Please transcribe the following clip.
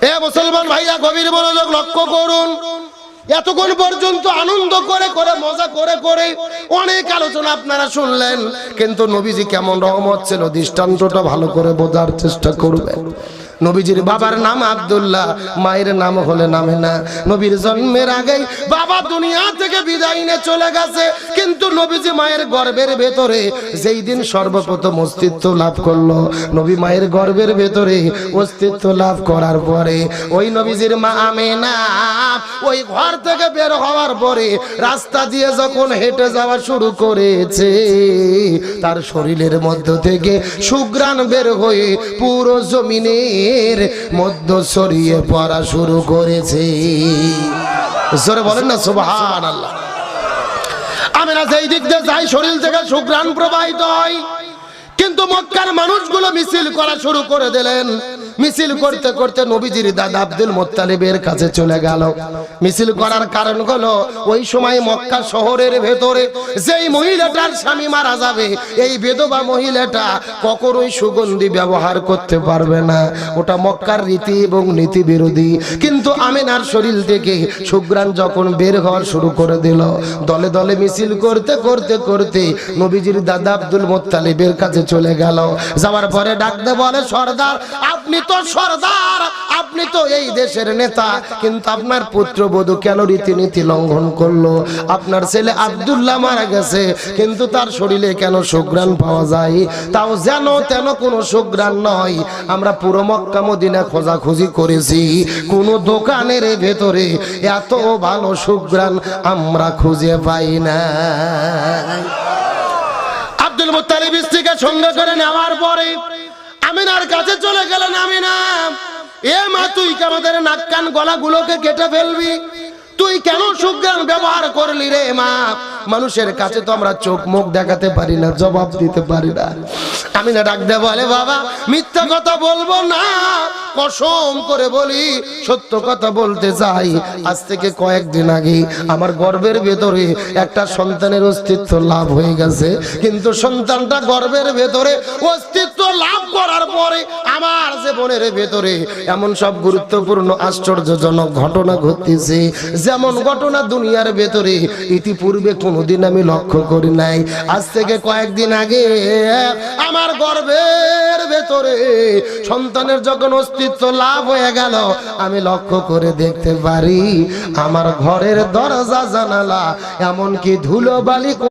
এ মুসলমান ভাইরা গভীর মনোযোগ লক্ষ্য করুন। এতক্ষণ পর্যন্ত আনন্দ করে করে মজা করে করে অনেক আলোচনা আপনারা শুনলেন, কিন্তু নবীজি কেমন রহমত ছিল দৃষ্টান্তটা ভালো করে বোঝার চেষ্টা করবেন। নবীজির বাবার নাম আব্দুল্লাহ, মায়ের নাম হলে আমেনা। নবীর জন্মের আগেই বাবা দুনিয়া থেকে বিদায় নিয়ে চলে গেছে, কিন্তু নবীজি মায়ের গর্ভের ভেতরে যেই দিন সর্বপ্রথম অস্তিত্ব লাভ করলো, নবী মায়ের গর্ভের ভেতরে অস্তিত্ব লাভ করার পরে ওই নবীজির মা আমেনা ওই ঘর থেকে বের হওয়ার পরে রাস্তা দিয়ে যখন হেঁটে যাওয়া শুরু করেছে, তার শরীরের মধ্য থেকে সুঘ্রাণ বের হয়ে পুরো জমিনের মধ্য ছড়িয়ে পড়া শুরু করেছে। জোরে বলেন না সুবহানাল্লাহ। আমেনা যেই দিক দিয়ে যায় শরীর থেকে সুঘ্রাণ প্রবাহিত হয়, কিন্তু মক্কার মানুষগুলো মিছিল করা শুরু করে দিলেন। মিছিল করতে করতে নবীজির দাদা আব্দুল মুত্তালিবের কাছে চলে গেল। মিছিল করার কারণ হলো ওই সময় মক্কা শহরের ভেতরে যেই মহিলাটার স্বামী মারা যাবে, এই বিধবা মহিলাটা কখনোই সুগন্ধি ব্যবহার করতে পারবে না, ওটা মক্কার রীতি এবং নীতি বিরোধী। কিন্তু আমেনার শরীর থেকে সুঘ্রাণ যখন বের হওয়ার শুরু করে দিল, দলে দলে মিছিল করতে করতে করতে নবীজির দাদা আব্দুল মুত্তালিবের কাছে চলে গেল। যাওয়ার পরে ডাকতে বলে, সর্দার আপনি তো সর্দার, আপনি তো এই দেশের নেতা, কিন্তু আপনার পুত্রবধূ কেন রীতিনীতি লঙ্ঘন করলো? আপনার ছেলে আব্দুল্লাহ মারা গেছে, কিন্তু তার শরীরে কেন সুঘ্রাণ পাওয়া যায়? তাও যেন তেন কোনো সুঘ্রাণ নয়। আমরা পুরো মক্কা মদিনা খোঁজাখুঁজি করেছি, কোন দোকানের ভেতরে এত ভালো সুঘ্রাণ আমরা খুঁজে পাই না। আব্দুল মুত্তালিব স্ত্রীকে সঙ্গে করে নেওয়ার পরে আমিনার কাছে চলে গেলেন। আমিনা, এ মা, তুই কি আমাদের নাক কান গলাগুলোকে কেটে ফেলবি? তুই কেন সুঘ্রাণ ব্যবহার করলি রে মা? মানুষের কাছে তো আমরা চোখ মুখ দেখাতে পারি না, জবাব দিতে পারি না। আমিনা ডাক দে বলে, বাবা মিথ্যা কথা বলবো না, কসম করে বলি সত্য কথা বলতে চাই। আজ থেকে কয়েকদিন আগে আমার গর্ভের ভেতরে একটা সন্তানের অস্তিত্ব লাভ হয়ে গেছে, কিন্তু সন্তানটা গর্ভের ভেতরে অস্তিত্ব লাভ করার পরে আমার জীবনের ভেতরে এমন সব গুরুত্বপূর্ণ আশ্চর্যজনক ঘটনা ঘটতেছে, যেমন ঘটনা দুনিয়ার ভেতরে ইতিপূর্বে কোনোদিন আমি লক্ষ্য করি নাই। আজ থেকে কয়েকদিন আগে আমার গর্ভের ভেতরে সন্তানের যখন অস্তিত্ব লাভ হয়ে গেল, আমি লক্ষ্য করে দেখতে পারি আমার ঘরের দরজা জানালা এমনকি ধুলো বালি